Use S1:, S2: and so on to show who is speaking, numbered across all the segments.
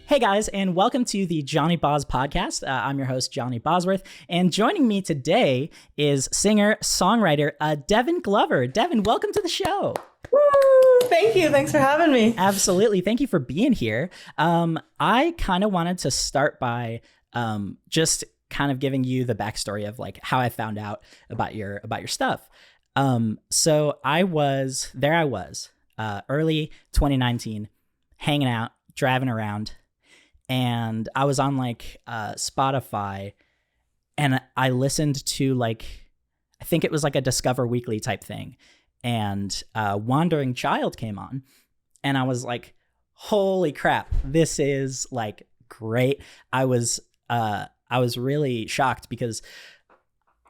S1: Hey guys, and welcome to the Johnyboz Podcast. I'm your host, Johnny Bosworth, and joining me today is singer-songwriter Devan Glover. Devan, welcome to the show.
S2: Woo! Thank you. Thanks for having me.
S1: Absolutely. Thank you for being here. I kind of wanted to start by just kind of giving you the backstory of like how I found out about your stuff. So I was early 2019, hanging out, driving around. And I was on like Spotify, and I listened to like, I think it was like a Discover Weekly type thing. And Wandering Child came on, and I was like, holy crap, this is like great. I was really shocked because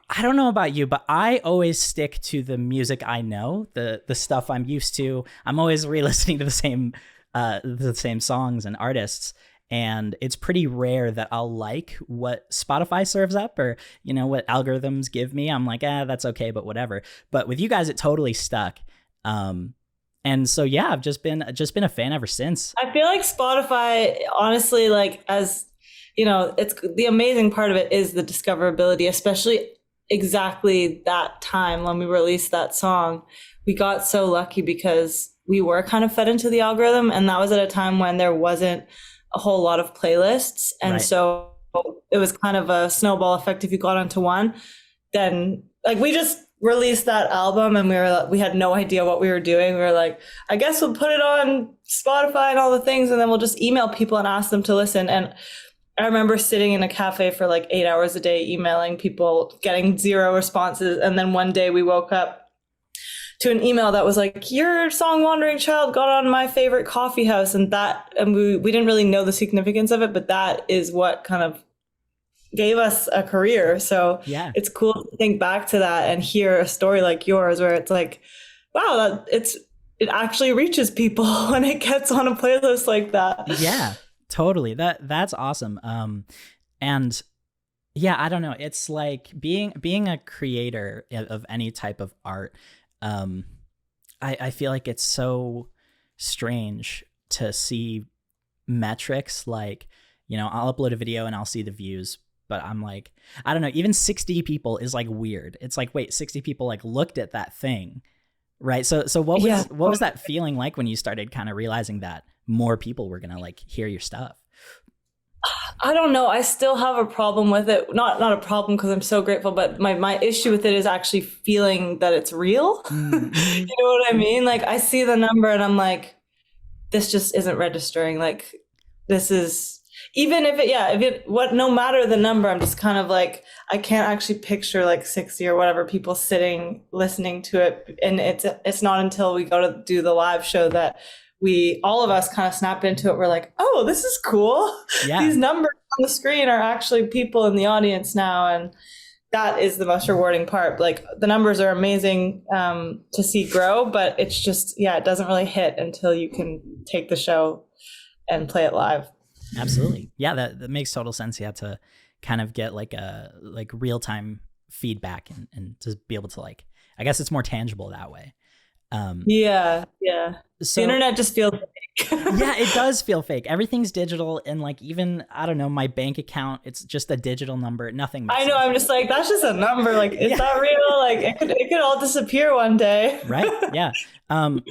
S1: I don't know about you, but I always stick to the music I know, the stuff I'm used to. I'm always re-listening to the same songs and artists. And it's pretty rare that I'll like what Spotify serves up or, you know, what algorithms give me. I'm like, that's okay, but whatever. But with you guys, it totally stuck. And so, yeah, I've just been a fan ever since.
S2: I feel like Spotify, honestly, like, as you know, it's the amazing part of it is the discoverability, especially exactly that time when we released that song. We got so lucky because we were kind of fed into the algorithm. And that was at a time when there wasn't a whole lot of playlists. And right. So it was kind of a snowball effect. If you got onto one, then like we just released that album and we had no idea what we were doing. We were like, I guess we'll put it on Spotify and all the things, and then we'll just email people and ask them to listen. And I remember sitting in a cafe for like 8 hours a day, emailing people, getting 0 responses. And then one day we woke up to an email that was like, your song Wandering Child got on my favorite coffee house. And we didn't really know the significance of it, but that is what kind of gave us a career. So yeah, it's cool to think back to that and hear a story like yours where it's like, wow, it actually reaches people when it gets on a playlist like that.
S1: Yeah, totally. That's awesome. And yeah, I don't know. It's like being a creator of any type of art. I feel like it's so strange to see metrics like, you know, I'll upload a video and I'll see the views, but I'm like, I don't know, even 60 people is like weird. It's like, wait, 60 people like looked at that thing, right? So what was that feeling like when you started kind of realizing that more people were gonna like hear your stuff?
S2: I don't know. I still have a problem with it. Not a problem because I'm so grateful, but my issue with it is actually feeling that it's real. Mm-hmm. You know what I mean? Like I see the number and I'm like, this just isn't registering. Like this is, even if no matter the number, I'm just kind of like, I can't actually picture like 60 or whatever people sitting, listening to it. And it's not until we go to do the live show that all of us kind of snap into it. We're like, oh, this is cool. Yeah. These numbers on the screen are actually people in the audience now. And that is the most rewarding part. Like the numbers are amazing to see grow, but it's just, it doesn't really hit until you can take the show and play it live.
S1: Absolutely. Yeah, that makes total sense. You have to kind of get like real-time feedback and to be able to like, I guess it's more tangible that way.
S2: Yeah. So, the internet just feels fake.
S1: Yeah, it does feel fake. Everything's digital, and like even I don't know, my bank account, it's just a digital number. Nothing.
S2: I know. I'm just like, that's just a number. Like, is that real? Like, it could all disappear one day.
S1: Right. Yeah.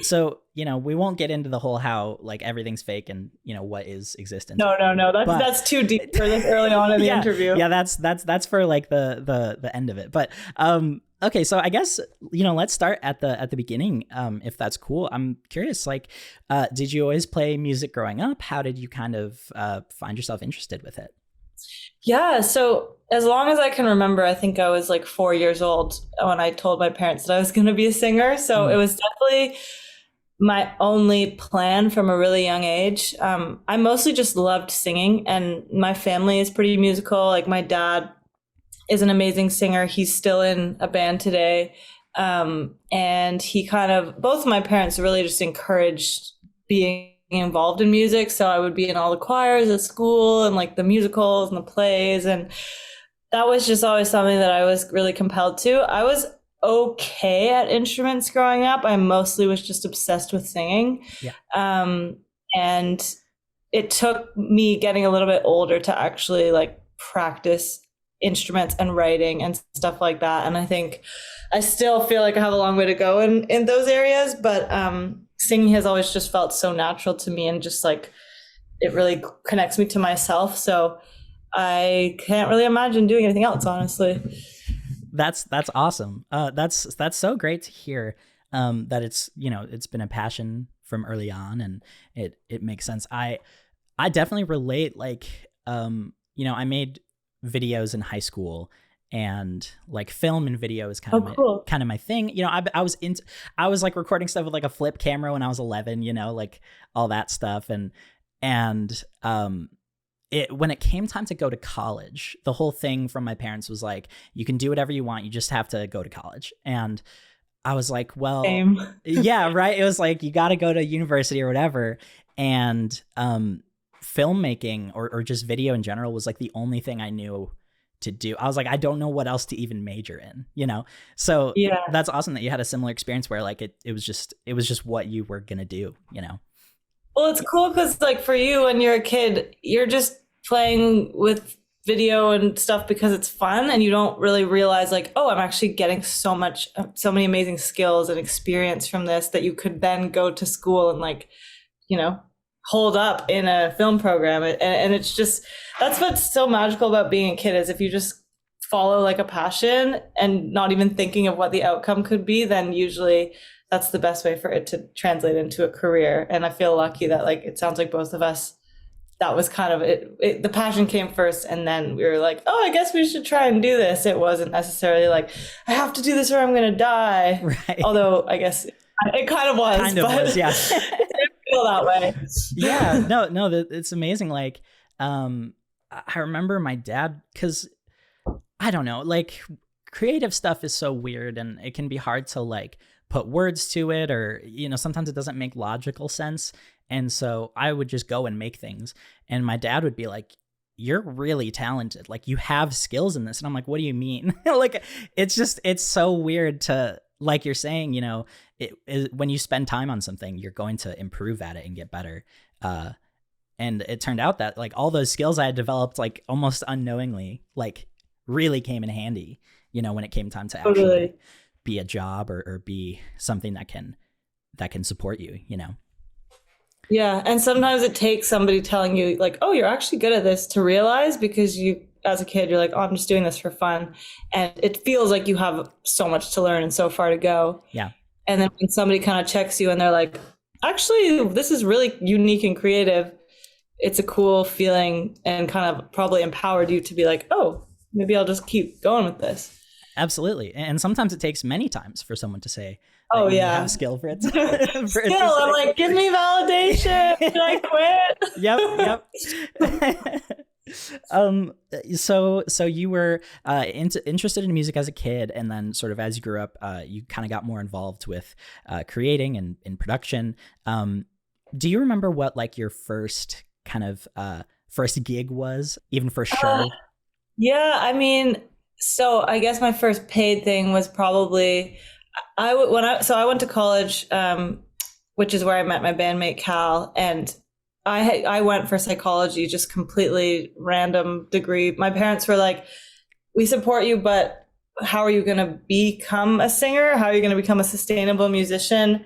S1: So you know, we won't get into the whole how like everything's fake and you know what is existence.
S2: No. That's too deep for this early on in the interview.
S1: Yeah, that's for like the end of it. But okay, so I guess, you know, let's start at the beginning, if that's cool. I'm curious, like, did you always play music growing up? How did you kind of find yourself interested with it?
S2: Yeah, so as long as I can remember, I think I was like 4 years old when I told my parents that I was going to be a singer. So it was definitely my only plan from a really young age. I mostly just loved singing, and my family is pretty musical. Like my dad is an amazing singer. He's still in a band today. And he both of my parents really just encouraged being involved in music. So I would be in all the choirs at school and like the musicals and the plays. And that was just always something that I was really compelled to. I was okay at instruments growing up. I mostly was just obsessed with singing.
S1: Yeah.
S2: And it took me getting a little bit older to actually like practice instruments and writing and stuff like that. And I think I still feel like I have a long way to go in those areas, but singing has always just felt so natural to me, and just like it really connects me to myself. So I can't really imagine doing anything else, honestly.
S1: That's awesome. That's so great to hear, that it's, you know, it's been a passion from early on, and it makes sense. I definitely relate. Like, you know, I made videos in high school, and like film and video is kind of my thing. You know, I was like recording stuff with like a flip camera when I was 11, you know, like all that stuff. And when it came time to go to college, the whole thing from my parents was like, you can do whatever you want, you just have to go to college. And I was like, well, yeah, right. It was like, you got to go to university or whatever. And filmmaking or just video in general was like the only thing I knew to do. I was like, I don't know what else to even major in, you know? So yeah, that's awesome that you had a similar experience where like it was just what you were going to do, you know?
S2: Well, it's cool because like for you, when you're a kid, you're just playing with video and stuff because it's fun, and you don't really realize like, oh, I'm actually getting so many amazing skills and experience from this that you could then go to school and like, you know, hold up in a film program. And it's just, that's what's so magical about being a kid, is if you just follow like a passion and not even thinking of what the outcome could be, then usually that's the best way for it to translate into a career. And I feel lucky that like, it sounds like both of us, that was kind of it. The passion came first, and then we were like, oh, I guess we should try and do this. It wasn't necessarily like, I have to do this or I'm going to die. Right. Although I guess it kind of was. Yeah. It didn't feel that way.
S1: Yeah, no, it's amazing. Like, I remember my dad, because I don't know, like creative stuff is so weird, and it can be hard to like put words to it, or, you know, sometimes it doesn't make logical sense. And so I would just go and make things. And my dad would be like, you're really talented. Like, you have skills in this. And I'm like, what do you mean? Like, it's so weird to, like you're saying, you know, when you spend time on something, you're going to improve at it and get better. And it turned out that like all those skills I had developed, like almost unknowingly, like really came in handy, you know, when it came time to actually be a job or be something that can support you, you know?
S2: Yeah. And sometimes it takes somebody telling you like, oh, you're actually good at this, to realize, because you, as a kid, you're like, oh, I'm just doing this for fun. And it feels like you have so much to learn and so far to go.
S1: Yeah.
S2: And then when somebody kind of checks you and they're like, actually, this is really unique and creative, it's a cool feeling, and kind of probably empowered you to be like, oh, maybe I'll just keep going with this.
S1: Absolutely. And sometimes it takes many times for someone to say,
S2: oh yeah,
S1: have a skill for it.
S2: I'm like, give me validation. Should I
S1: quit? So you were interested in music as a kid, and then sort of as you grew up, you kind of got more involved with creating and in production. Do you remember what like your first kind of first gig was, even for show?
S2: Yeah, I mean, so I guess my first paid thing was probably I went to college, which is where I met my bandmate Cal, and I went for psychology, just completely random degree. My parents were like, we support you, but how are you going to become a singer? How are you going to become a sustainable musician?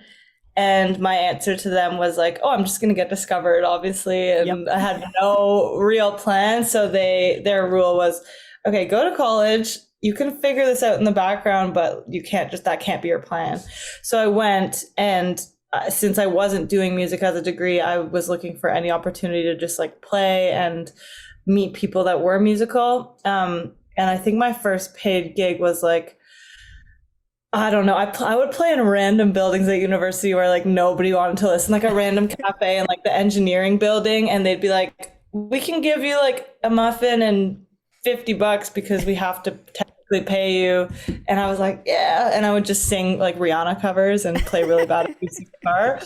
S2: And my answer to them was like, oh, I'm just going to get discovered, obviously. And I had no real plan. So their rule was, okay, go to college. You can figure this out in the background, but that can't be your plan. So I went, and since I wasn't doing music as a degree, I was looking for any opportunity to just like play and meet people that were musical. And I think my first paid gig was like, I don't know. I would play in random buildings at university where like nobody wanted to listen, like a random cafe in like the engineering building. And they'd be like, we can give you like a muffin and $50 because we have to technically pay you. And I was like, yeah. And I would just sing like Rihanna covers and play really bad acoustic guitar.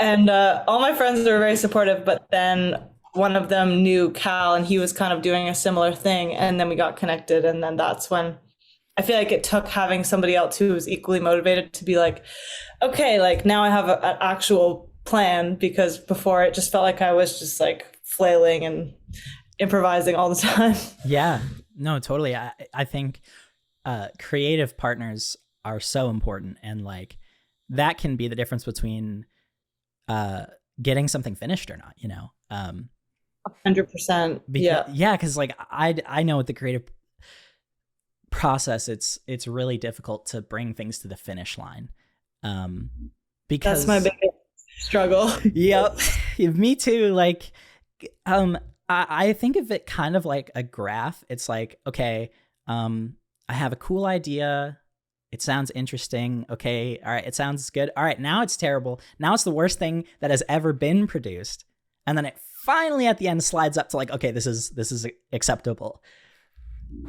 S2: And all my friends were very supportive, but then one of them knew Cal, and he was kind of doing a similar thing. And then we got connected. And then that's when I feel like it took having somebody else who was equally motivated to be like, okay, like now I have an actual plan, because before it just felt like I was just like flailing and improvising all the time.
S1: Yeah, no, totally. I think creative partners are so important, and like that can be the difference between getting something finished or not, you know.
S2: 100%.
S1: Yeah, because like I know with the creative process, it's really difficult to bring things to the finish line. Because
S2: that's my biggest struggle.
S1: Yep, me too. Like, I think of it kind of like a graph. It's like, okay, I have a cool idea. It sounds interesting. Okay, all right, it sounds good. All right, now it's terrible. Now it's the worst thing that has ever been produced. And then it finally at the end slides up to like, okay, this is acceptable.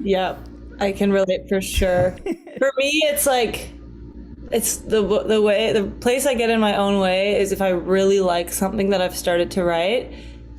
S2: Yeah, I can relate for sure. For me, it's like, it's the place I get in my own way is if I really like something that I've started to write,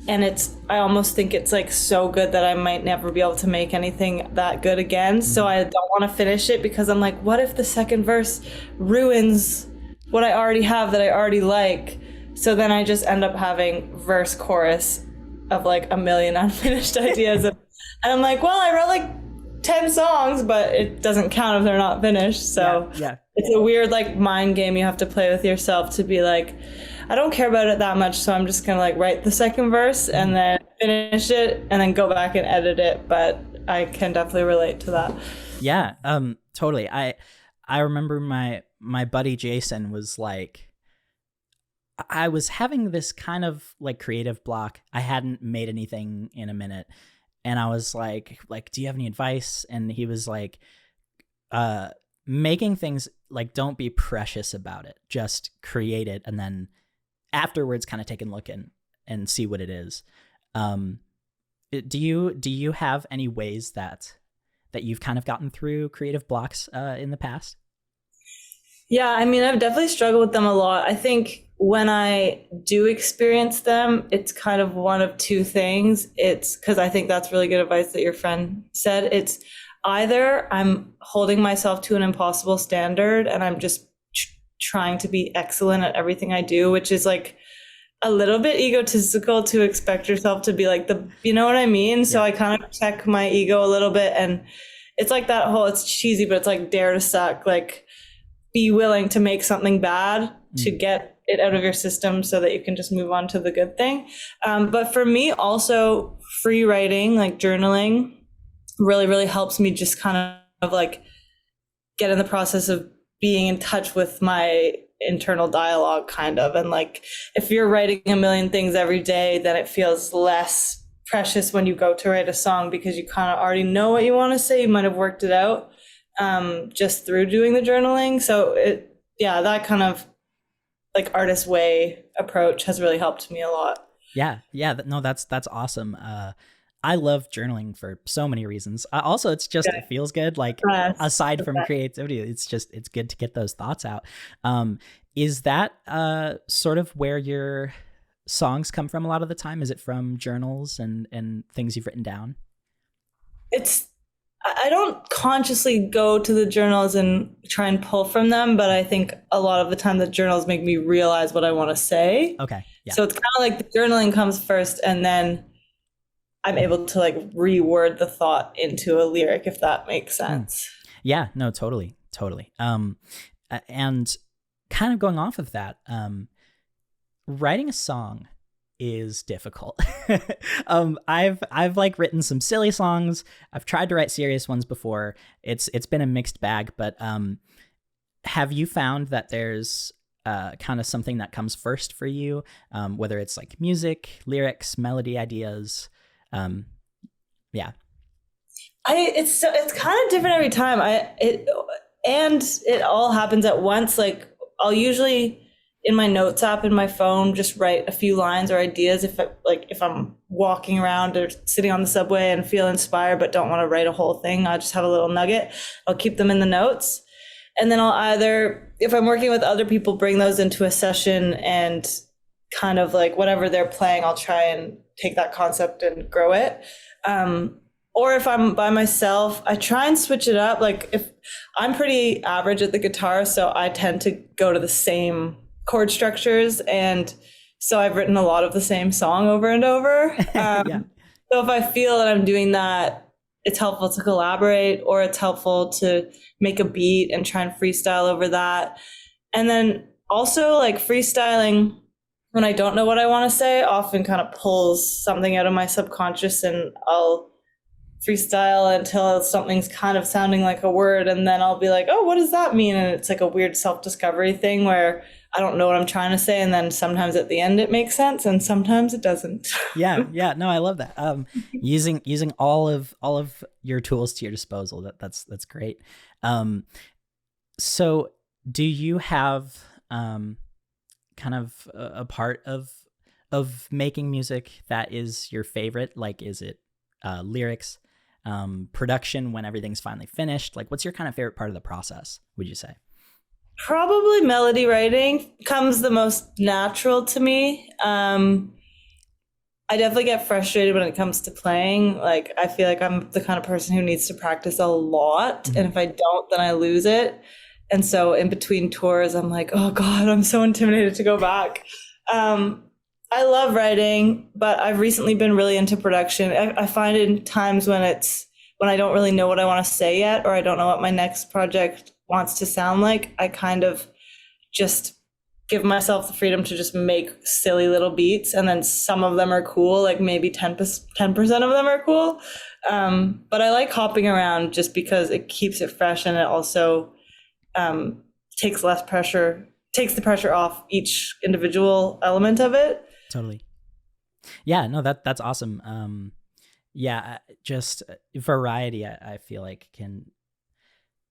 S2: and I almost think it's like so good that I might never be able to make anything that good again. So I don't want to finish it because I'm like, what if the second verse ruins what I already have that I already like? So then I just end up having verse chorus of like a million unfinished ideas. And I'm like, well, I wrote like 10 songs, but it doesn't count if they're not finished. So
S1: yeah.
S2: It's a weird like mind game you have to play with yourself to be like, I don't care about it that much, so I'm just gonna like write the second verse and then finish it and then go back and edit it. But I can definitely relate to that.
S1: Yeah, totally. I remember my buddy Jason was like, I was having this kind of like creative block. I hadn't made anything in a minute, and I was like, do you have any advice? And he was like, making things, like, don't be precious about it. Just create it, and then afterwards kind of take a look and see what it is. Do you have any ways that you've kind of gotten through creative blocks in the past?
S2: Yeah, I mean, I've definitely struggled with them a lot. I think when I do experience them, it's kind of one of two things. It's because I think that's really good advice that your friend said. It's either I'm holding myself to an impossible standard and I'm just trying to be excellent at everything I do, which is like a little bit egotistical to expect yourself to be like you know what I mean? Yeah. So I kind of check my ego a little bit, and it's like that whole, it's cheesy, but it's like dare to suck, like be willing to make something bad to get it out of your system so that you can just move on to the good thing. But for me also, free writing, like journaling, really, really helps me just kind of like get in the process of being in touch with my internal dialogue kind of. And like, if you're writing a million things every day, then it feels less precious when you go to write a song because you kind of already know what you want to say. You might have worked it out just through doing the journaling. So that kind of like artist way approach has really helped me a lot.
S1: Yeah. No, that's awesome. I love journaling for so many reasons. Also, it's just, it feels good. Like aside from creativity, it's good to get those thoughts out. Is that sort of where your songs come from a lot of the time? Is it from journals and things you've written down?
S2: I don't consciously go to the journals and try and pull from them, but I think a lot of the time the journals make me realize what I want to say.
S1: Okay. Yeah.
S2: So it's kind of like the journaling comes first, and then I'm able to like reword the thought into a lyric, if that makes sense.
S1: Yeah, no, totally. And kind of going off of that, writing a song is difficult. I've like written some silly songs. I've tried to write serious ones before. It's been a mixed bag, but have you found that there's kind of something that comes first for you, whether it's like music, lyrics, melody, ideas? Yeah.
S2: It's kind of different every time. It all happens at once. Like I'll usually in my notes app in my phone just write a few lines or ideas if I'm walking around or sitting on the subway and feel inspired but don't want to write a whole thing. I'll just have a little nugget. I'll keep them in the notes, and then I'll either, if I'm working with other people, bring those into a session and kind of like whatever they're playing, I'll try and take that concept and grow it. Or if I'm by myself, I try and switch it up. Like if I'm pretty average at the guitar, so I tend to go to the same chord structures and So I've written a lot of the same song over and over.
S1: Yeah.
S2: So if I feel that I'm doing that, it's helpful to collaborate, or it's helpful to make a beat and try and freestyle over that. And then also like freestyling when I don't know what I want to say often kind of pulls something out of my subconscious, and I'll freestyle until something's kind of sounding like a word, and then I'll be like, oh, what does that mean? And it's like a weird self-discovery thing where I don't know what I'm trying to say, and then sometimes at the end it makes sense and sometimes it doesn't.
S1: Yeah, no, I love that. Using all of your tools to your disposal, that's great. So do you have kind of a part of making music that is your favorite? Like, is it lyrics, production when everything's finally finished? Like, what's your kind of favorite part of the process, would you say?
S2: Probably melody writing comes the most natural to me. I definitely get frustrated when it comes to playing. Like, I feel like I'm the kind of person who needs to practice a lot. And if I don't, then I lose it. And so in between tours, I'm like, oh God, I'm so intimidated to go back. I love writing, but I've recently been really into production. I find in times when I don't really know what I want to say yet, or I don't know what my next project wants to sound like, I kind of just give myself the freedom to just make silly little beats. And then some of them are cool, like maybe 10% of them are cool. But I like hopping around just because it keeps it fresh, and it also takes the pressure off each individual element of it.
S1: Totally. Yeah, no, that's awesome. Yeah, just variety, I feel like can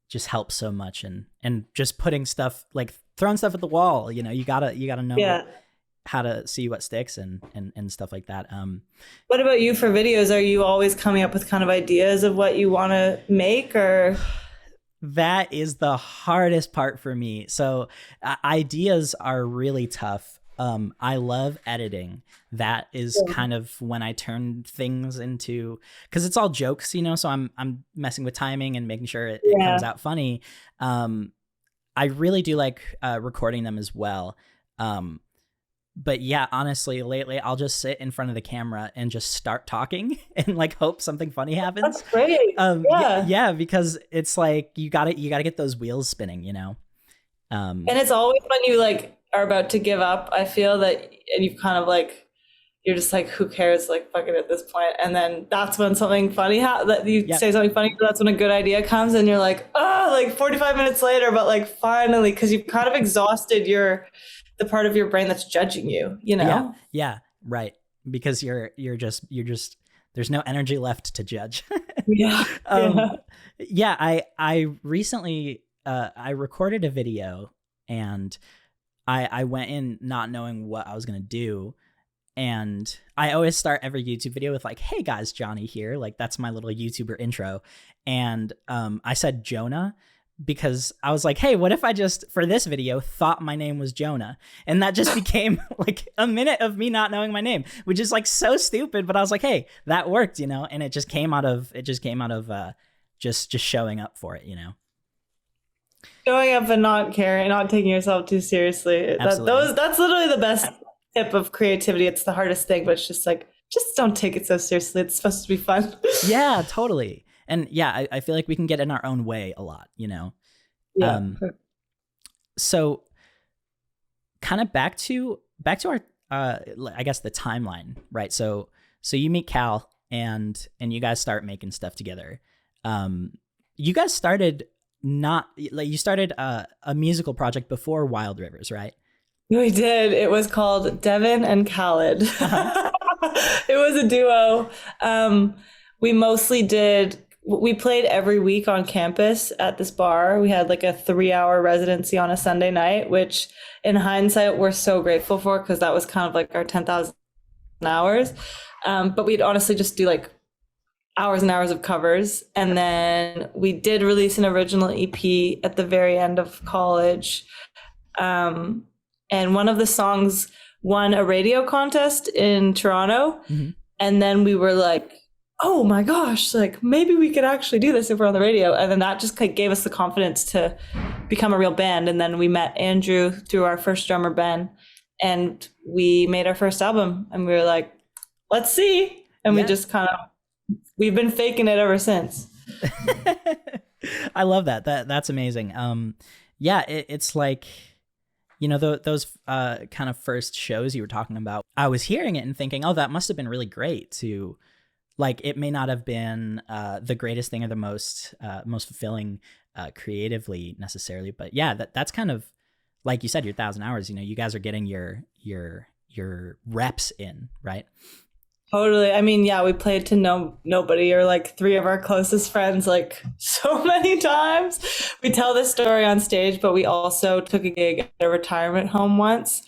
S1: just help so much, and just putting stuff, like throwing stuff at the wall, you gotta know how to see what sticks and stuff like that.
S2: What about you for videos? Are you always coming up with kind of ideas of what you want to make, or?
S1: That is the hardest part for me. So ideas are really tough. I love editing. That is kind of when I turn things into, because it's all jokes, so I'm messing with timing and making sure it comes out funny. I really do like recording them as well. But yeah, honestly, lately I'll just sit in front of the camera and just start talking and like hope something funny happens.
S2: That's great.
S1: Yeah, because it's like you gotta get those wheels spinning,
S2: And it's always when you like are about to give up, I feel that, and you've kind of like, you're just like, who cares, like fuck it at this point. And then that's when something funny that you say something funny, that's when a good idea comes, and you're like, oh, like 45 minutes later, but like finally, because you've kind of exhausted the part of your brain that's judging you,
S1: Yeah, right. Because you're just there's no energy left to judge. I recently I recorded a video, and I went in not knowing what I was gonna do. And I always start every YouTube video with like, hey guys, Johnny here. Like, that's my little YouTuber intro. And I said Jonah because I was like, hey, what if I just, for this video, thought my name was Jonah? And that just became like a minute of me not knowing my name, which is like so stupid. But I was like, hey, that worked, and it just came out of just showing up for it,
S2: Showing up and not caring, not taking yourself too seriously. That's literally the best tip of creativity. It's the hardest thing, but it's just like, just don't take it so seriously. It's supposed to be fun.
S1: Yeah, totally. And yeah, I feel like we can get in our own way a lot,
S2: Yeah.
S1: So kind of back to our I guess the timeline, right? So you meet Cal and you guys start making stuff together. You guys started a musical project before Wild Rivers, right?
S2: We did. It was called Devan and Khaled. It was a duo. We played every week on campus at this bar. We had like a 3-hour residency on a Sunday night, which in hindsight, we're so grateful for, because that was kind of like our 10,000 hours. But we'd honestly just do like hours and hours of covers. And then we did release an original EP at the very end of college. And one of the songs won a radio contest in Toronto. Mm-hmm. And then we were like, oh my gosh, like maybe we could actually do this if we're on the radio. And then that just like gave us the confidence to become a real band. And then we met Andrew through our first drummer, Ben. and we made our first album, and we were like, let's see. And we just we've been faking it ever since.
S1: I love that. That's amazing. Yeah, it's like, you know, those kind of first shows you were talking about, I was hearing it and thinking, oh, that must have been really great to, like, it may not have been the greatest thing or the most fulfilling creatively necessarily, but yeah, that's kind of, like you said, your 1,000 hours, you know, you guys are getting your reps in, right?
S2: Totally. I mean, yeah, we played to nobody, or like 3 of our closest friends, like so many times. We tell this story on stage, but we also took a gig at a retirement home once,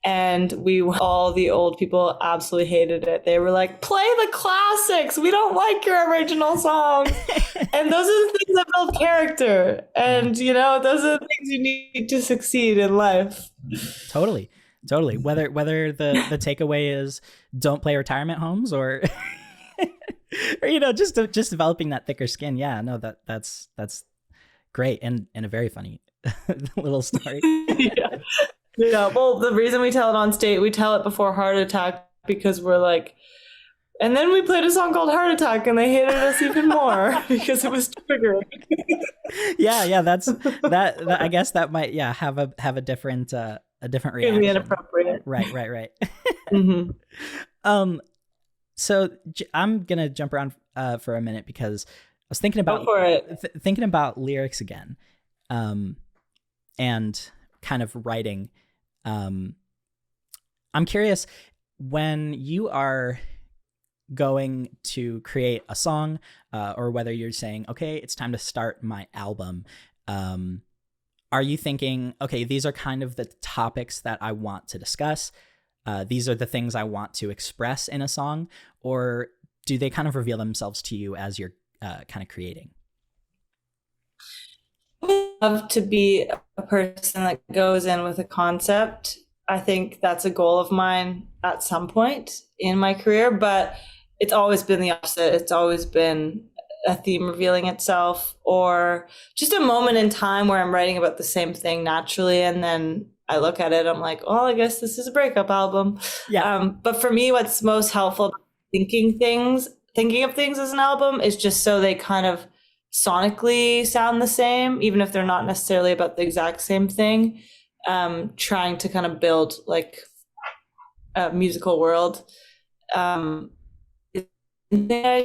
S2: and all the old people absolutely hated it. They were like, play the classics. We don't like your original songs. And those are the things that build character. And, you know, those are the things you need to succeed in life.
S1: Totally. Whether the takeaway is don't play retirement homes or, or, you know, just developing that thicker skin. Yeah, no, that's great. And a very funny little story.
S2: Yeah. Well, the reason we tell it on stage, we tell it before Heart Attack, because we're like, and then we played a song called Heart Attack, and they hated us even more because it was triggering.
S1: Yeah. That's that. I guess that might have a different reaction.
S2: It'd be inappropriate.
S1: Right.
S2: Mm-hmm.
S1: So I'm gonna jump around for a minute because I was thinking about thinking about lyrics again, and kind of writing. I'm curious, when you are going to create a song, or whether you're saying, okay, it's time to start my album, are you thinking, okay, these are kind of the topics that I want to discuss, these are the things I want to express in a song, or do they kind of reveal themselves to you as you're kind of creating?
S2: I love to be a person that goes in with a concept. I think that's a goal of mine at some point in my career, but it's always been the opposite. It's always been a theme revealing itself, or just a moment in time where I'm writing about the same thing naturally, and then I look at it, I'm like, oh, I guess this is a breakup album. Yeah. But for me, what's most helpful, thinking of things as an album, is just so they kind of sonically sound the same, even if they're not necessarily about the exact same thing. Trying to kind of build like a musical world. I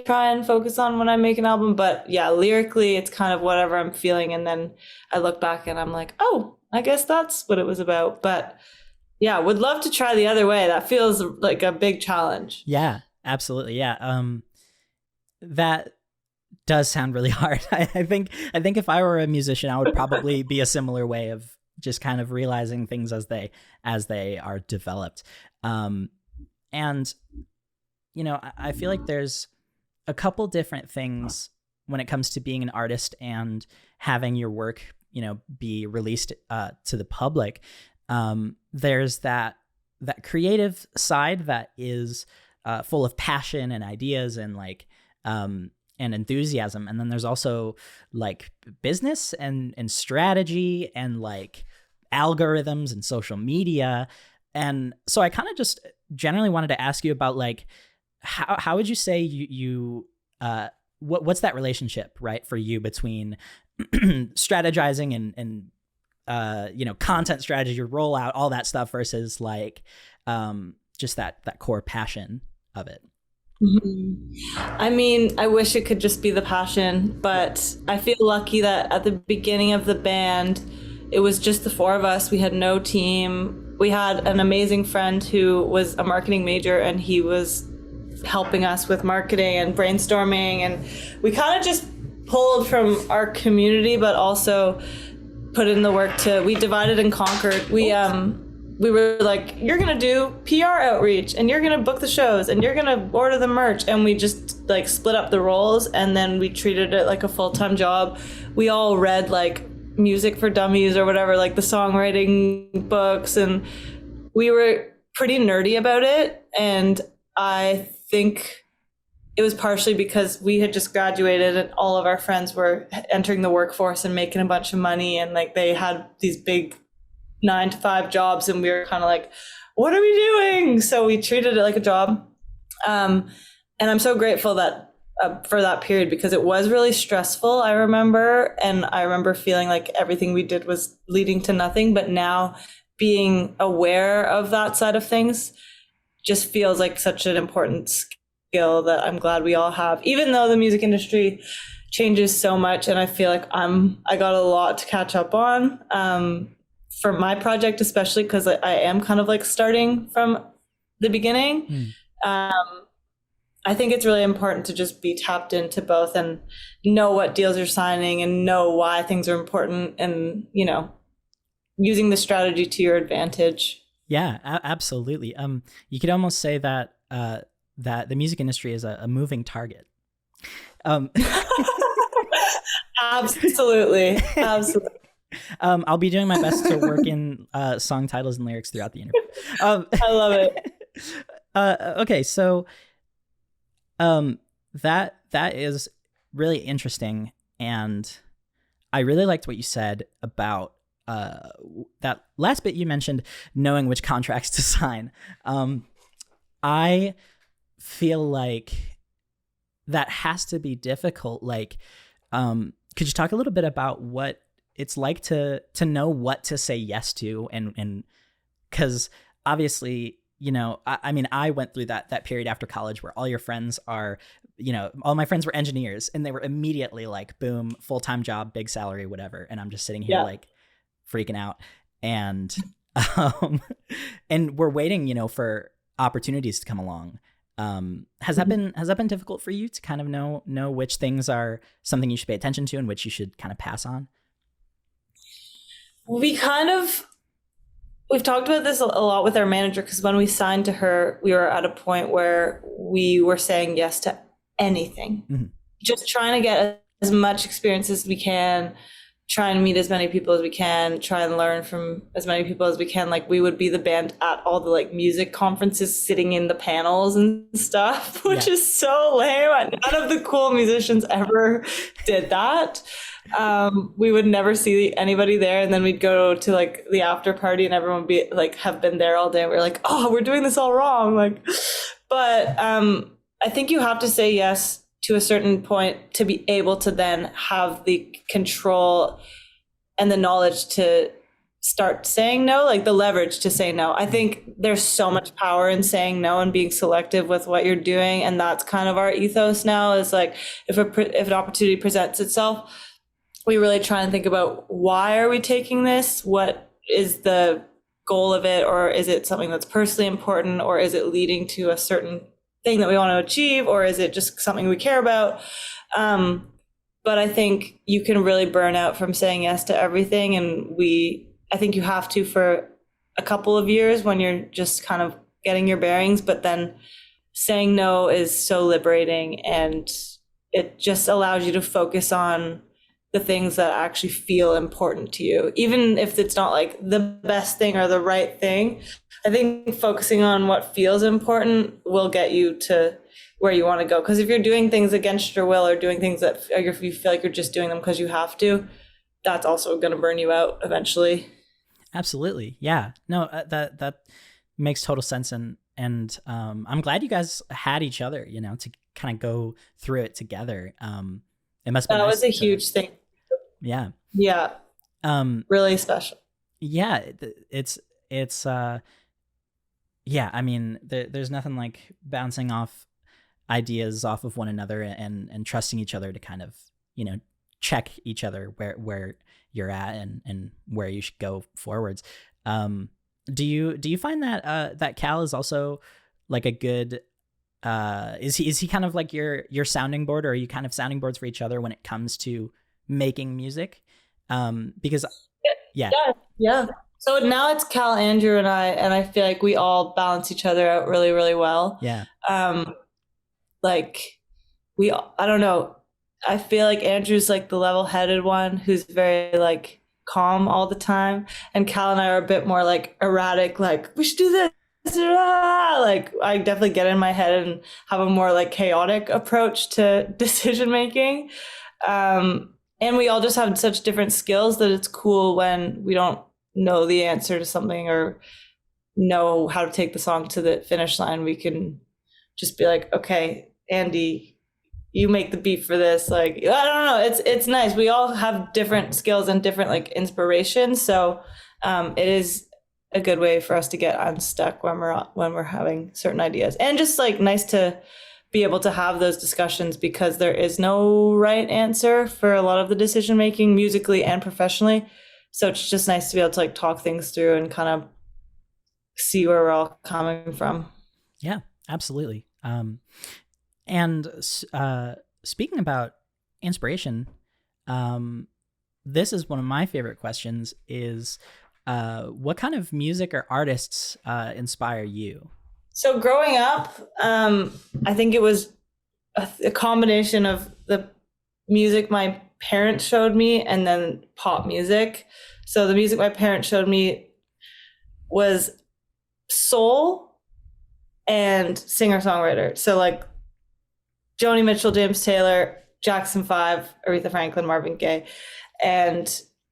S2: try and focus on when I make an album, but yeah, lyrically it's kind of whatever I'm feeling, and then I look back and I'm like, oh, I guess that's what it was about. But yeah, would love to try the other way. That feels like a big challenge.
S1: Yeah, absolutely. Yeah. That does sound really hard. I think if I were a musician, I would probably be a similar way of just kind of realizing things as they are developed. And you know, I feel like there's a couple different things when it comes to being an artist and having your work, you know, be released to the public. There's that creative side that is full of passion and ideas and like and enthusiasm, and then there's also like business and strategy and like algorithms and social media. And so I kind of just generally wanted to ask you about like how would you say you what's that relationship, right, for you between strategizing and you know, content strategy, rollout, all that stuff, versus like just that core passion of it?
S2: Mm-hmm. I mean, I wish it could just be the passion, but I feel lucky that at the beginning of the band, it was just the 4 of us. We had no team. We had an amazing friend who was a marketing major, and he was helping us with marketing and brainstorming, and we kind of just pulled from our community, but also put in the work we divided and conquered. We were like, you're gonna do PR outreach, and you're gonna book the shows, and you're gonna order the merch, and we just like split up the roles, and then we treated it like a full-time job. We all read like Music for Dummies or whatever, like the songwriting books, and we were pretty nerdy about it. And I think it was partially because we had just graduated and all of our friends were entering the workforce and making a bunch of money, and like they had these big 9-to-5 jobs, and we were kind of like, what are we doing? So we treated it like a job. And I'm so grateful that for that period, because it was really stressful, I remember. And I remember feeling like everything we did was leading to nothing. But now being aware of that side of things just feels like such an important skill that I'm glad we all have, even though the music industry changes so much. And I feel like I got a lot to catch up on for my project, especially because I am kind of like starting from the beginning. I think it's really important to just be tapped into both and know what deals you're signing and know why things are important, and, you know, using the strategy to your advantage.
S1: Yeah, absolutely. You could almost say that that the music industry is a moving target.
S2: Absolutely.
S1: I'll be doing my best to work in song titles and lyrics throughout the interview.
S2: I love it.
S1: Okay, so that is really interesting, and I really liked what you said about that last bit you mentioned, knowing which contracts to sign. I feel like that has to be difficult. Like, could you talk a little bit about what it's like to know what to say yes to, and because obviously, you know, I mean, I went through that period after college where all your friends are, you know, all my friends were engineers, and they were immediately like, boom, full-time job, big salary, whatever. And I'm just sitting here like freaking out. And, and we're waiting, you know, for opportunities to come along. Has that been difficult for you to kind of know which things are something you should pay attention to and which you should kind of pass on?
S2: We've talked about this a lot with our manager, because when we signed to her, we were at a point where we were saying yes to anything, just trying to get as much experience as we can, try and meet as many people as we can, try and learn from as many people as we can. Like, we would be the band at all the like music conferences, sitting in the panels and stuff, which is so lame. None of the cool musicians ever did that. We would never see anybody there, and then we'd go to like the after party and everyone would be like, have been there all day, and we're like, oh, we're doing this all wrong. Like, but I think you have to say yes to a certain point to be able to then have the control and the knowledge to start saying no, like the leverage to say no. I think there's so much power in saying no and being selective with what you're doing. And that's kind of our ethos now, is like, if an opportunity presents itself, we really try and think about, why are we taking this? What is the goal of it? Or is it something that's personally important? Or is it leading to a certain thing that we want to achieve? Or is it just something we care about? But I think you can really burn out from saying yes to everything. And I think you have to for a couple of years when you're just kind of getting your bearings, but then saying no is so liberating, and it just allows you to focus on the things that actually feel important to you, even if it's not like the best thing or the right thing. I think focusing on what feels important will get you to where you want to go. Because if you're doing things against your will, or doing things that you feel like you're just doing them because you have to, that's also going to burn you out eventually.
S1: Absolutely. Yeah. No, that makes total sense. And I'm glad you guys had each other, you know, to kind of go through it together. It must be
S2: that was a huge thing.
S1: Yeah.
S2: Yeah. Really special.
S1: Yeah. It's yeah. I mean, there's nothing like bouncing off ideas off of one another and trusting each other to kind of, you know, check each other where you're at and where you should go forwards. Do you find that that Cal is also like a good is he kind of like your sounding board, or are you kind of sounding boards for each other when it comes to making music? Because yeah. So now it's Cal, Andrew, and I feel like we all balance each other out really, really well. Yeah.
S2: Like I don't know. I feel like Andrew's like the level-headed one who's very like calm all the time, and Cal and I are a bit more like erratic, like we should do this. Like I definitely get in my head and have a more like chaotic approach to decision making. And we all just have such different skills that it's cool when we don't know the answer to something, or know how to take the song to the finish line. We can just be like, okay, Andy, you make the beat for this. Like, I don't know. It's nice. We all have different skills and different like inspirations. So it is a good way for us to get unstuck when we're having certain ideas, and just like nice to be able to have those discussions, because there is no right answer for a lot of the decision making musically and professionally. So it's just nice to be able to like talk things through and kind of see where we're all coming from.
S1: Yeah, absolutely. And speaking about inspiration, this is one of my favorite questions is, what kind of music or artists inspire you?
S2: So growing up, I think it was a combination of the music my parents showed me and then pop music. So the music my parents showed me was soul and singer-songwriter. So like Joni Mitchell, James Taylor, Jackson 5, Aretha Franklin, Marvin Gaye. And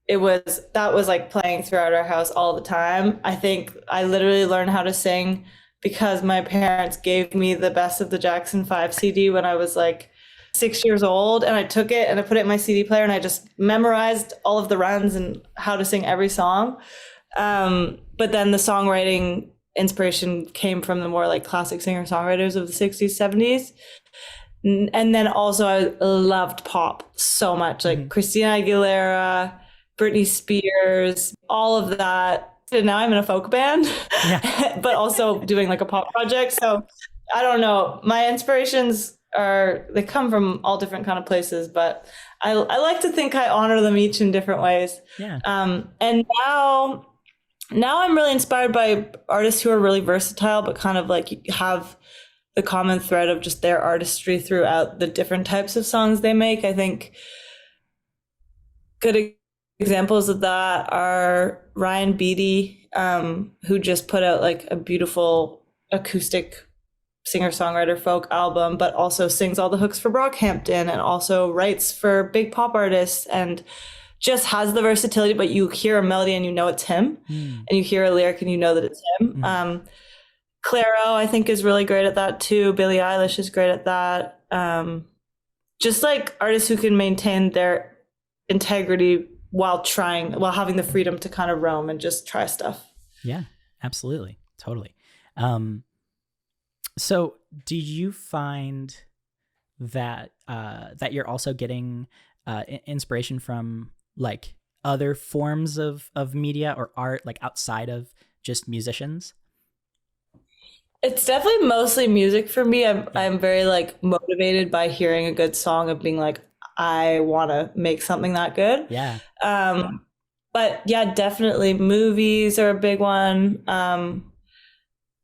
S2: that was like playing throughout our house all the time. I think I literally learned how to sing because my parents gave me the Best of the Jackson 5 CD when I was like 6 years old, and I took it and I put it in my CD player and I just memorized all of the runs and how to sing every song. But then the songwriting inspiration came from the more like classic singer-songwriters of the 60s, 70s. And then also I loved pop so much, like Christina Aguilera, Britney Spears, all of that. And now I'm in a folk band, but also doing like a pop project. So I don't know. My inspirations they come from all different kind of places, but I like to think I honor them each in different ways.
S1: Yeah.
S2: And now I'm really inspired by artists who are really versatile, but kind of like have the common thread of just their artistry throughout the different types of songs they make. I think good examples of that are Ryan Beatty, who just put out like a beautiful acoustic singer-songwriter folk album, but also sings all the hooks for Brockhampton and also writes for big pop artists, and just has the versatility, but you hear a melody and you know it's him, and you hear a lyric and you know that it's him. Clairo, I think, is really great at that too. Billie Eilish is great at that. Just like artists who can maintain their integrity while having the freedom to kind of roam and just try stuff.
S1: Yeah, absolutely. Totally. So do you find that that you're also getting inspiration from like other forms of media or art, like outside of just musicians?
S2: It's definitely mostly music for me. I'm very like motivated by hearing a good song and being like, I want to make something that good.
S1: Yeah.
S2: But yeah, definitely movies are a big one.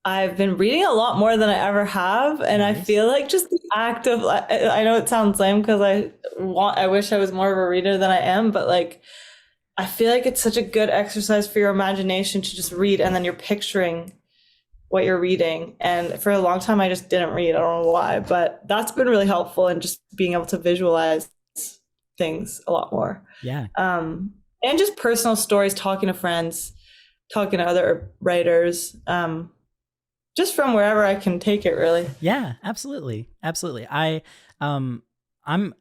S2: I've been reading a lot more than I ever have, and nice. I feel like just the act of, I know it sounds lame because I wish I was more of a reader than I am, but like I feel like it's such a good exercise for your imagination to just read, and then you're picturing what you're reading. And for a long time I just didn't read. I don't know why, but that's been really helpful in just being able to visualize things a lot more.
S1: Yeah.
S2: And just personal stories, talking to friends, talking to other writers, just from wherever I can take it, really.
S1: Yeah, absolutely. Absolutely. I'm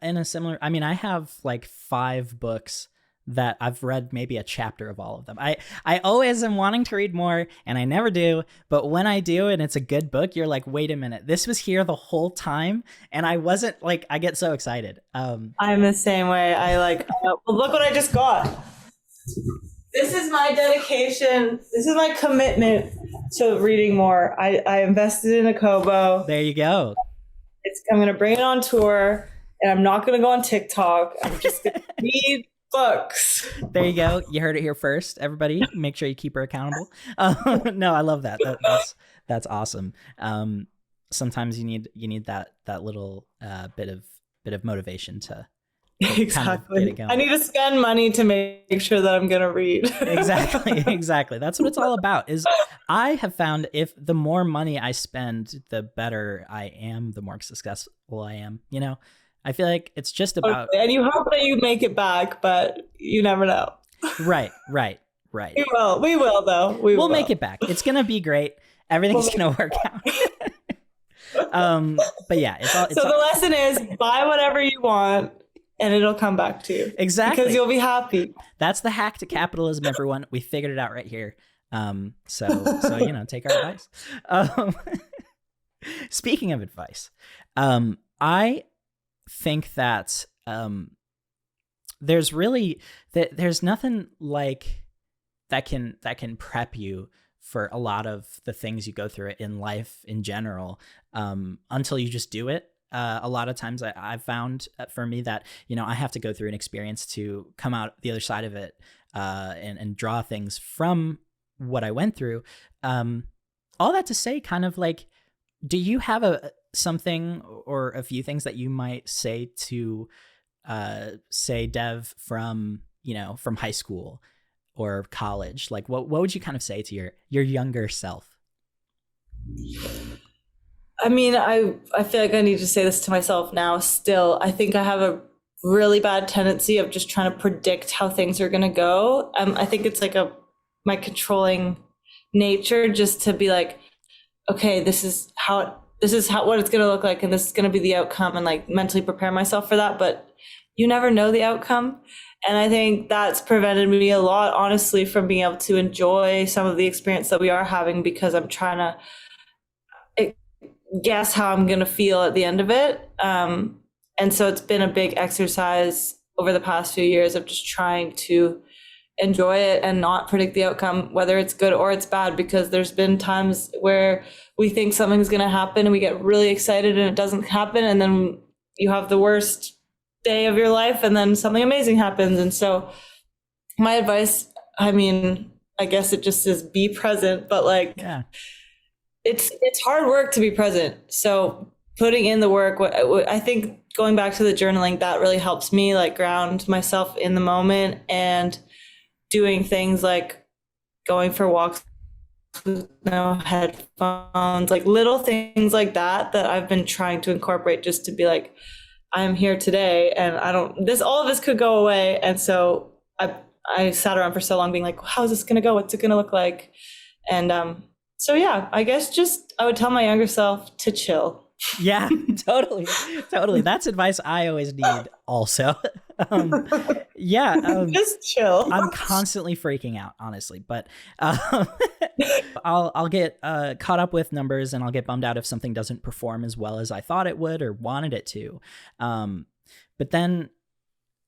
S1: in a similar, I mean, I have like 5 books that I've read maybe a chapter of all of them. I always am wanting to read more, and I never do. But when I do, and it's a good book, you're like, wait a minute, this was here the whole time. And I wasn't like, I get so excited. I'm
S2: the same way. I like, well, look what I just got. This is my dedication. This is my commitment to reading more. I invested in a Kobo.
S1: There you go.
S2: I'm going to bring it on tour, and I'm not going to go on TikTok. I'm just going to read books.
S1: There you go. You heard it here first. Everybody, make sure you keep her accountable. No, I love that. That's awesome. Sometimes you need that little bit of motivation to
S2: exactly.
S1: Kind of get it going.
S2: I need to spend money to make sure that I'm gonna read.
S1: Exactly. That's what it's all about. Is I have found if the more money I spend, the better I am, the more successful I am. You know, I feel like it's just about.
S2: And you hope that you make it back, but you never know.
S1: Right. Right.
S2: We will though.
S1: We'll make it back. It's going to be great. Everything's going to work out. But yeah,
S2: the lesson is buy whatever you want and it'll come back to you.
S1: Exactly.
S2: Because you'll be happy.
S1: That's the hack to capitalism, everyone. We figured it out right here. So you know, take our advice. Speaking of advice, I think that there's nothing like that can prep you for a lot of the things you go through in life in general, until you just do it. A lot of times I've found for me that, you know, I have to go through an experience to come out the other side of it, and draw things from what I went through. All that to say, kind of like, do you have something or a few things that you might say to, say Dev from high school or college? Like, what would you kind of say to your younger self?
S2: I mean, I feel like I need to say this to myself now still. I think I have a really bad tendency of just trying to predict how things are going to go. I think it's like my controlling nature, just to be like, okay, this is what it's going to look like, and this is going to be the outcome, and like mentally prepare myself for that. But you never know the outcome. And I think that's prevented me a lot, honestly, from being able to enjoy some of the experience that we are having, because I'm trying to guess how I'm going to feel at the end of it. And so it's been a big exercise over the past few years of just trying to enjoy it and not predict the outcome, whether it's good or it's bad, because there's been times where we think something's going to happen and we get really excited and it doesn't happen. And then you have the worst day of your life and then something amazing happens. And so my advice, I mean, I guess it just is be present, but like,
S1: yeah.
S2: It's hard work to be present. So putting in the work, I think going back to the journaling, that really helps me like ground myself in the moment, and doing things like going for walks with no headphones, like little things like that I've been trying to incorporate, just to be like, I'm here today and all of this could go away. And so I sat around for so long being like, how's this going to go? What's it going to look like? And, so yeah, I guess I would tell my younger self to chill.
S1: Yeah, totally. That's advice I always need also.
S2: Just chill.
S1: I'm constantly freaking out, honestly, but I'll get caught up with numbers, and I'll get bummed out if something doesn't perform as well as I thought it would or wanted it to. But then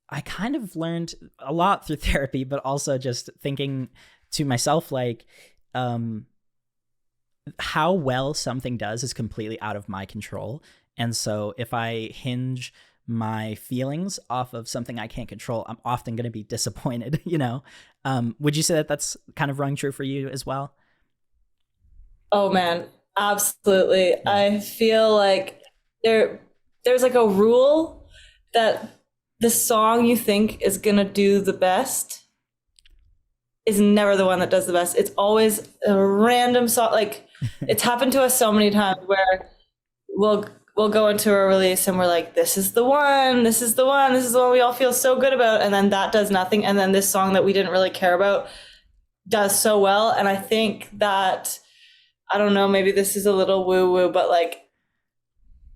S1: I kind of learned a lot through therapy, but also just thinking to myself, like, how well something does is completely out of my control. And so if I hinge my feelings off of something I can't control, I'm often going to be disappointed, you know? Would you say that that's kind of rung true for you as well?
S2: Oh man, absolutely. Yeah. I feel like there's like a rule that the song you think is going to do the best is never the one that does the best. It's always a random song. Like, it's happened to us so many times where we'll go into a release and we're like, this is the one we all feel so good about. And then that does nothing. And then this song that we didn't really care about does so well. And I think that, I don't know, maybe this is a little woo woo, but like,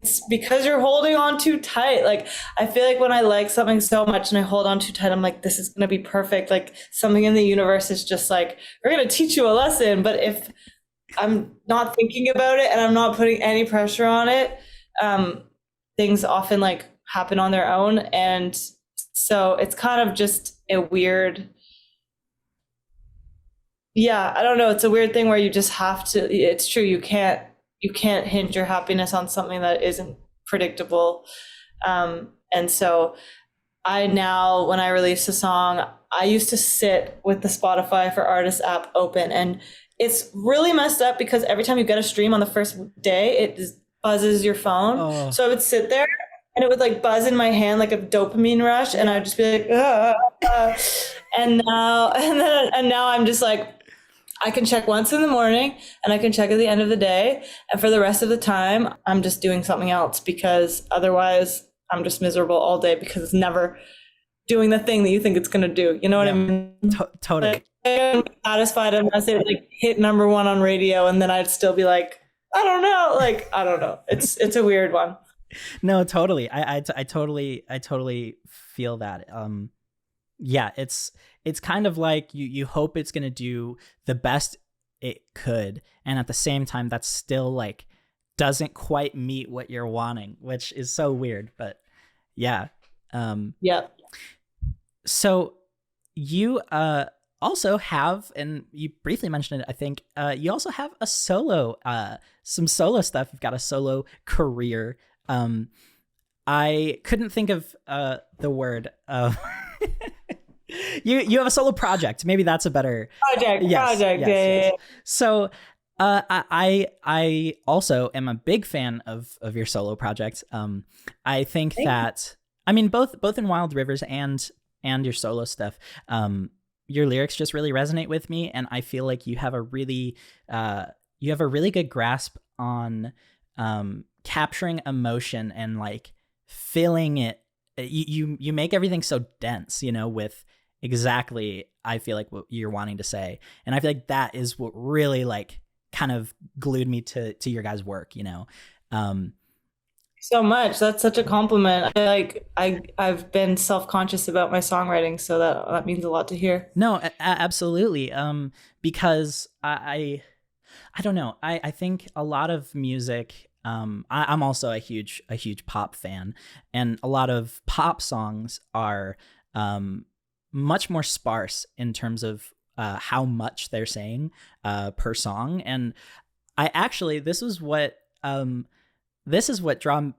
S2: it's because you're holding on too tight. Like, I feel like when I like something so much and I hold on too tight, I'm like, this is going to be perfect. Like, something in the universe is just like, we're going to teach you a lesson. But if I'm not thinking about it and I'm not putting any pressure on it, things often like happen on their own. And so it's kind of just a weird, I don't know. It's a weird thing where you just have to, it's true. You can't hinge your happiness on something that isn't predictable. And so now, when I release a song, I used to sit with the Spotify for Artists app open, and it's really messed up because every time you get a stream on the first day, it just buzzes your phone. Oh. So I would sit there and it would like buzz in my hand like a dopamine rush, and I'd just be like, and now I'm just like, I can check once in the morning and I can check at the end of the day. And for the rest of the time, I'm just doing something else, because otherwise I'm just miserable all day, because it's never doing the thing that you think it's going to do. You know what I mean?
S1: Totally.
S2: Like, I'm satisfied unless it like hit number one on radio, and then I'd still be like, I don't know. Like, I don't know. It's a weird one.
S1: No, totally. I totally feel that. Yeah, it's kind of like you hope it's going to do the best it could, and at the same time that's still like doesn't quite meet what you're wanting, which is so weird, but yeah.
S2: Yeah.
S1: So you also have, and you briefly mentioned it, I think, you also have a solo, some solo stuff. You've got a solo career. I couldn't think of the word. You have a solo project. Maybe that's a better
S2: project.
S1: Yes. So I also am a big fan of your solo project. I think that, I mean, both in Wild Rivers and your solo stuff, your lyrics just really resonate with me, and I feel like you have a really good grasp on capturing emotion and like filling it. You make everything so dense, you know, with exactly, I feel like, what you're wanting to say, and I feel like that is what really like kind of glued me to your guys' work, you know.
S2: So much. That's such a compliment. I've been self-conscious about my songwriting, so that means a lot to hear.
S1: No, absolutely. Because I don't know. I think a lot of music. I'm also a huge pop fan, and a lot of pop songs are much more sparse in terms of how much they're saying per song. And this is what draw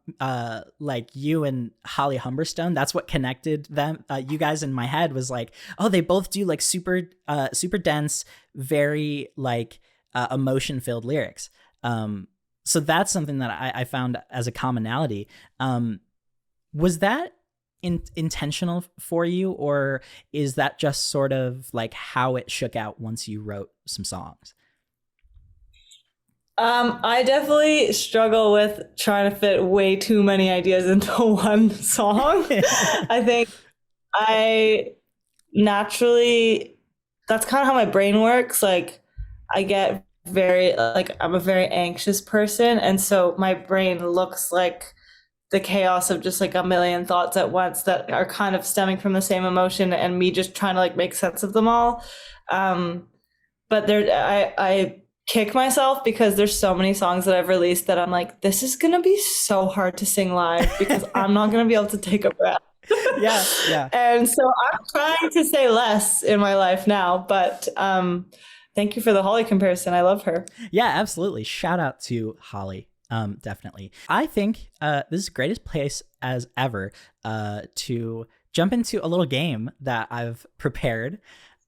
S1: like you and Holly Humberstone. That's what connected them. You guys in my head was like, oh, they both do like super dense, very like emotion filled lyrics. So that's something that I found as a commonality. Was that intentional for you, or is that just sort of like how it shook out once you wrote some songs?
S2: I definitely struggle with trying to fit way too many ideas into one song. I think I naturally, that's kind of how my brain works. Like I get I'm a very anxious person. And so my brain looks like the chaos of just like a million thoughts at once that are kind of stemming from the same emotion, and me just trying to like make sense of them all. But I kick myself because there's so many songs that I've released that I'm like, this is going to be so hard to sing live because I'm not going to be able to take a breath.
S1: Yeah.
S2: And so I'm trying to say less in my life now, but thank you for the Holly comparison. I love her.
S1: Yeah, absolutely. Shout out to Holly. Definitely. I think this is the greatest place as ever to jump into a little game that I've prepared.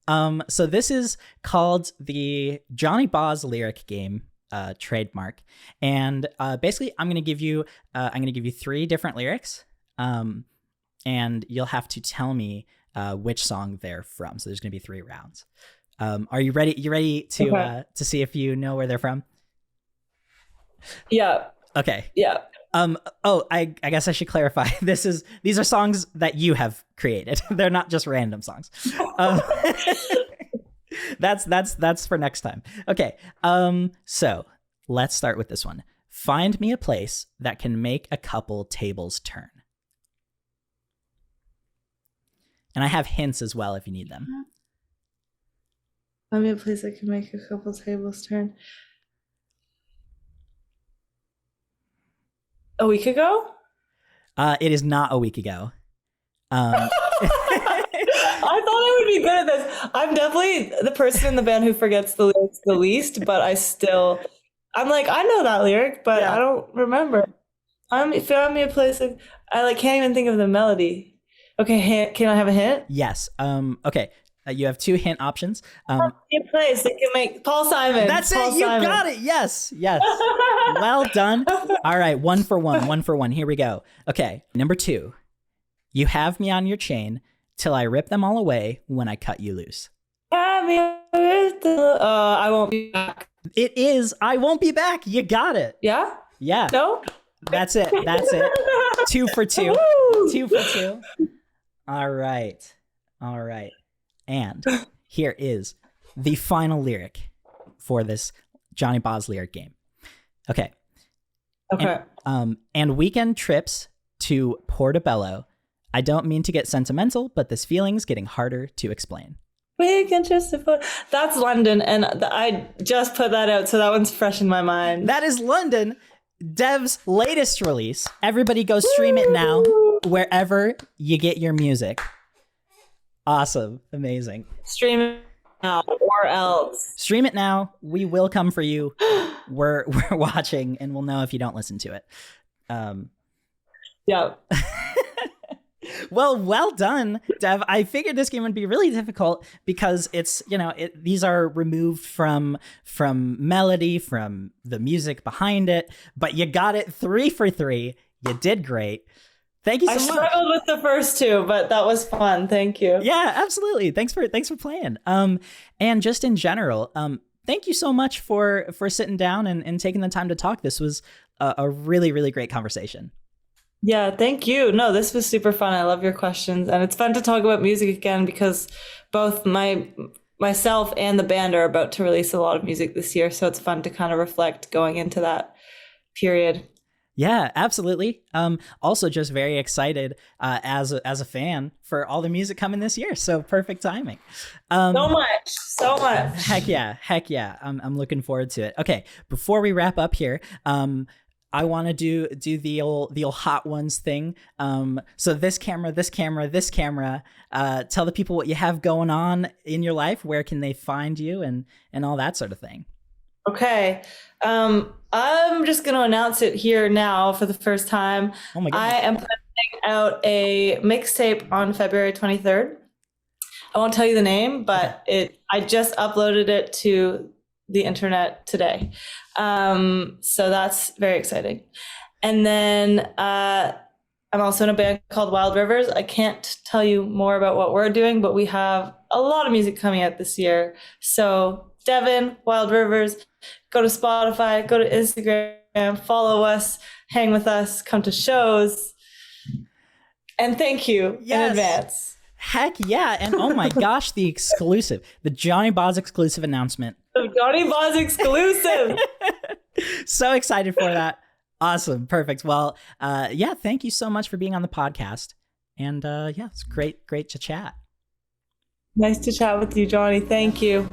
S1: So this is called the Johnyboz lyric game, trademark. And basically I'm going to give you 3 different lyrics. And you'll have to tell me which song they're from. So there's going to be 3 rounds. Are you ready? You ready to see if you know where they're from?
S2: Yeah.
S1: Okay.
S2: Yeah.
S1: I guess I should clarify. These are songs that you have created. They're not just random songs. That's for next time. Okay. So let's start with this one. Find me a place that can make a couple tables turn. And I have hints as well if you need them.
S2: Find me a place that can make a couple tables turn. A week ago?
S1: It is not a week ago.
S2: I thought I would be good at this. I'm definitely the person in the band who forgets the lyrics the least, but I'm like, I know that lyric, but I don't remember. Found me a place that I like can't even think of the melody. Okay, can I have a hint?
S1: Yes. Okay. You have 2 hint options.
S2: A place that can make Paul Simon.
S1: That's
S2: Paul
S1: it. You
S2: Simon.
S1: got it. Yes. Well done. All right. 1 for 1. 1 for 1. Here we go. Okay. Number 2. You have me on your chain till I rip them all away when I cut you loose.
S2: I won't be back.
S1: It is I Won't Be Back. You got it.
S2: Yeah?
S1: Yeah.
S2: No?
S1: That's it. 2 for 2. 2 for 2. All right. All right. And here is the final lyric for this Johnyboz lyric game. Okay.
S2: Okay.
S1: And weekend trips to Portobello. I don't mean to get sentimental, but this feeling's getting harder to explain.
S2: Weekend trips to Portobello. That's London, and I just put that out, so that one's fresh in my mind.
S1: That is London, Dev's latest release. Everybody go stream it now, wherever you get your music. Awesome. Amazing.
S2: Stream it now or else.
S1: Stream it now. We will come for you. We're watching, and we'll know if you don't listen to it.
S2: Yeah.
S1: Well done, Dev. I figured this game would be really difficult because it's, these are removed from melody, from the music behind it, but you got it 3 for 3. You did great. Thank you so much.
S2: I struggled with the first 2, but that was fun. Thank you.
S1: Yeah, absolutely. Thanks for playing. And just in general, thank you so much for sitting down and taking the time to talk. This was a really, really great conversation.
S2: Yeah, thank you. No, this was super fun. I love your questions. And it's fun to talk about music again because both myself and the band are about to release a lot of music this year. So it's fun to kind of reflect going into that period.
S1: Yeah, absolutely. Also just very excited as a fan for all the music coming this year. So perfect timing.
S2: So much.
S1: Heck yeah. I'm looking forward to it. Okay, before we wrap up here, I want to do the old hot ones thing. So this camera. Tell the people what you have going on in your life. Where can they find you and all that sort of thing.
S2: Okay. I'm just going to announce it here now for the first time.
S1: Oh my goodness.
S2: I am putting out a mixtape on February 23rd. I won't tell you the name, but I just uploaded it to the internet today. So that's very exciting. And then I'm also in a band called Wild Rivers. I can't tell you more about what we're doing, but we have a lot of music coming out this year. So Devan, Wild Rivers, go to Spotify, go to Instagram, follow us, hang with us, come to shows. And thank you in advance.
S1: Heck yeah. And oh my gosh, the Johnyboz exclusive announcement.
S2: The Johnyboz exclusive.
S1: So excited for that. Awesome. Perfect. Well, thank you so much for being on the podcast. And it's great to chat.
S2: Nice to chat with you, Johnny. Thank you.